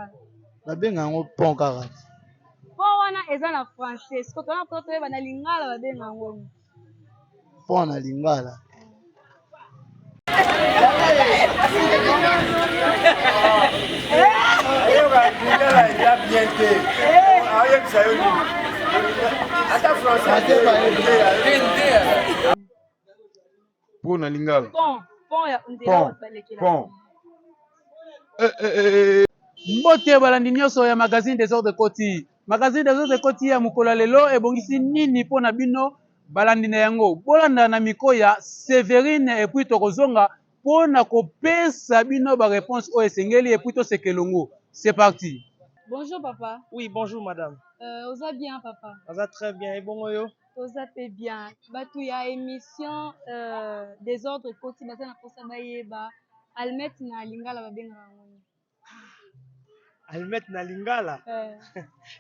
lingala. Babenga yango pont kaka. Pont wana eza na français. Siko tona poto toyeba na lingala babenga yango. Pont na lingala. Pont na lingala. Pont ya ndela balekela. Pont. Mbote balandi nyonso ya magazine des ordres de Koti. Magazine des ordres de Koti ya mukolo lelo ebongisi nini pona bino balandi na yango. Bolanda na miko ya Séverine et puis tokozonga pona kopesa bino ba réponse o esengeli et puis to sekelongo. C'est parti. Bonjour papa. Oui, bonjour madame. Oza bien papa. Oza très bien et bon yo. Oza pe bien. Batu ya émission des ordres Koti baza na posa bayeba almet na lingala babenga yango. Almet na lingala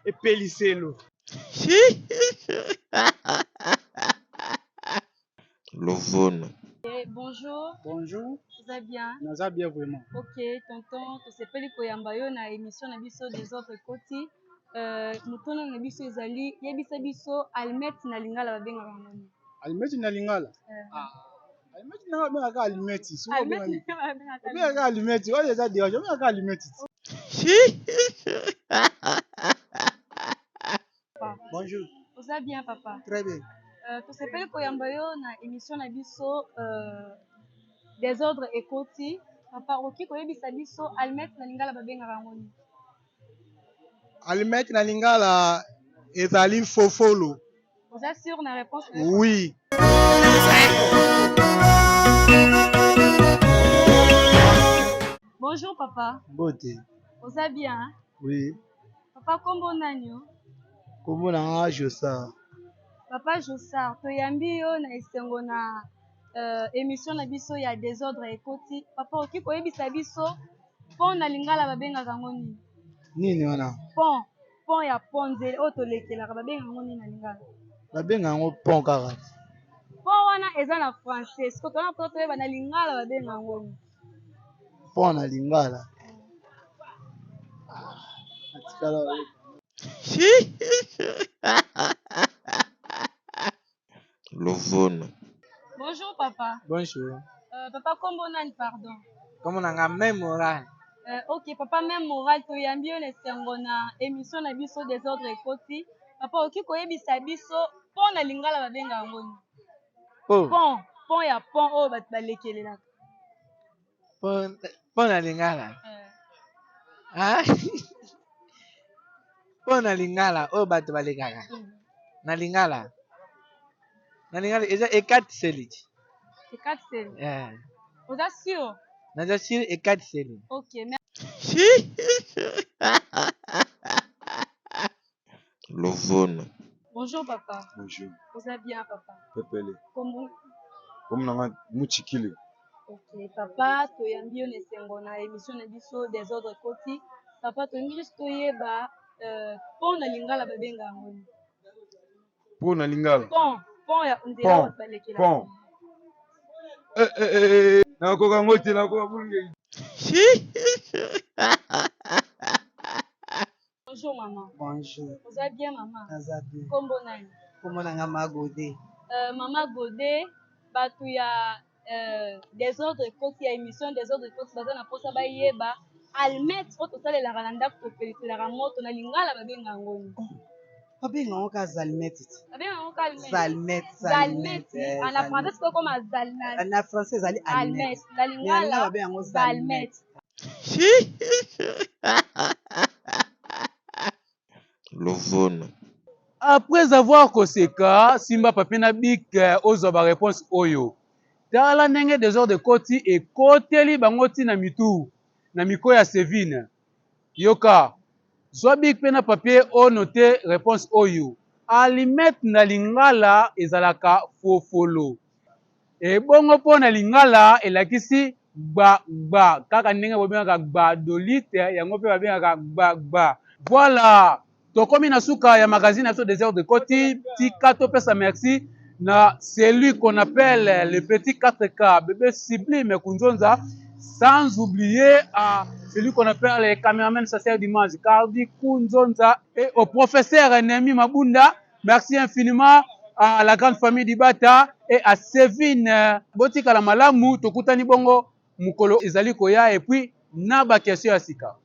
et peliselo. Lovone. Bonjour. Bonjour. Oza bien. Naza bien vraiment. Ok, tonton, tosepeli koyamba yo na émission na biso des ordres Koti. Mutono na biso ezali yebisa biso almet na lingala babenga yango. Almeti na lingala. Almeti na babenga ka alimeti. Almet Babenga ka alimeti. Oyo eza dérange. Babenga ka alimeti. Bonjour. Oza bien papa. Très bien. Tosepeli koyamba yo na émission na biso des ordres Ekoti. Papa oki koyebisa biso almet na lingala babengaka yango nini? Almeti na lingala ezali fofolo. Oza sûr na réponse? Oui. Bonjour papa. Bote. Oza bien? Hein? Oui. Papa kombo nani yo? Kombo na nga Josa. Papa Jossard, toyambi yo na esengo na émission na biso ya désordre Ekoti. Papa oki koyebisa biso pont na lingala babengaka yango nini? Nini wana? Pont ya pont nzela oyo tolekelaka babengaka yango nini na lingala? Babenga yango pont kaka. Pont wana eza na français. Siko tona poto toyeba na lingala babenga yango nini? Pont na lingala. Atikala. Lovone. Bonjour papa. Bonjour. Papa kombo nani pardon? Kombo na nga même moral. Ok papa même moral toyambi yo na esengo na émission na biso des ordres Ekoti. Papa oki koyebisa biso pont na lingala babenga yango nini? Pont ya pont oyo bato balekelelaka. Pont na lingala. Pont na lingala oyo bato balekaka. Na lingala. Na lingala eza ekatiseli. Ekatiseli? Oza sûr? Naza sûr ekatiseli. Ok, merci. Lovone. Bonjour papa. Bonjour. Oza bien papa? Pepele. Kombo? Comme nanga Muchikili. Ok, papa toyambi yo na esengo na émission na biso des ordres Koti. Papa toyambi juste toyeba pont na lingala babenga yango nini? Pont na lingala. Pont ya ndela oyo balekela. Pont. Nakoka ngoti nakoka bunge. Bonjour maman. Bonjour. Oza bien maman? Naza bien. Kombo nani? Kombo na nga Magode. Maman Godé, batu ya des ordres Ekoti ya émission des ordres Ekoti baza na posa bayeba almet oyo tosalelaka na ndako topeliselaka moto na lingala babenga yango nini? Babenga yango ka zalmet. Babenga yango ka Zalmet. Zalmet. Na français sikoyo koma zalmet. Na français ezali almet. Na lingala babenga yango zalmet. Lovone. Après avoir koseka simba papier na bik ozwa ba réponse oyo. Tala ndenge des ordres de Koti ekoteli bango tina mitu na miko ya Sévine. Yoka. Zwa bik pe na papier o note réponse oyo. Almet na lingala ezalaka fofolo. E bongo po na lingala elakisi gba kaka ndenge bobengaka gba dolite yango pe babengaka gba. Voilà. Tokomi na suka ya magazine à des heures de Koti, tika topesa merci na celui qu'on appelle le petit 4K, bébé sublime Kunzonza, sans oublier à celui qu'on appelle le caméraman social d'image, Cardi Kunzonza, et au professeur Nemi Mabunda. Merci infiniment à la grande famille d'Ibata et à Sévine. Botika la malamu, tokutani bongo, mukolo ezali koya, et puis, naba question ya sika.